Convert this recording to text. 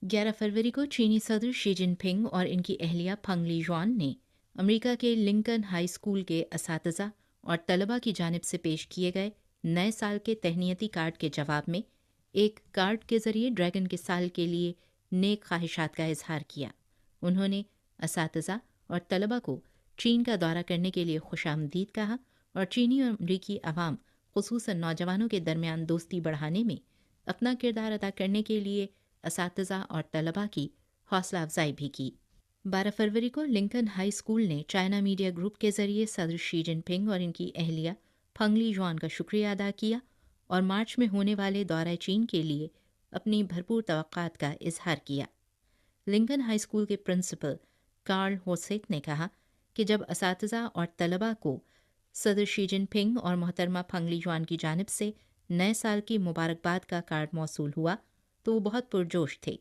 11 फरवरी को चीनी सदर शी जिनपिंग और इनकी अहलिया फंग लीजुआन ने अमेरिका के लिंकन हाई स्कूल के असातिज़ा और तलबा की जानिब से पेश किए गए नए साल के तहनीती कार्ड के जवाब में एक कार्ड के ज़रिए ड्रैगन के साल के लिए नेक ख्वाहिशात का इजहार किया। उन्होंने असातिज़ा और तलबा को चीन का दौरा करने के लिए खुशामदीद कहा और चीनी और अमरीकी अवाम खुसूसन नौजवानों के दरमियान दोस्ती बढ़ाने में अपना किरदार अदा करने के लिए असातिज़ा और तलबा की हौसला अफजाई भी की। 12 फरवरी को लिंकन हाई स्कूल ने चाइना मीडिया ग्रुप के ज़रिए सदर शी जिनपिंग और इनकी अहलिया फंग लीजुआन का शुक्रिया अदा किया और मार्च में होने वाले दौरा चीन के लिए अपनी भरपूर तवक्कात का इजहार किया। लिंकन हाई स्कूल के प्रिंसिपल कार्ल होसेट ने कहा कि जब असातिज़ा और तलबा को सदर शी जिनपिंग और मोहतरमा फंग लीजुआन की जानिब से नए साल की मुबारकबाद का कार्ड मौसूल हुआ तो वो बहुत पुरजोश थे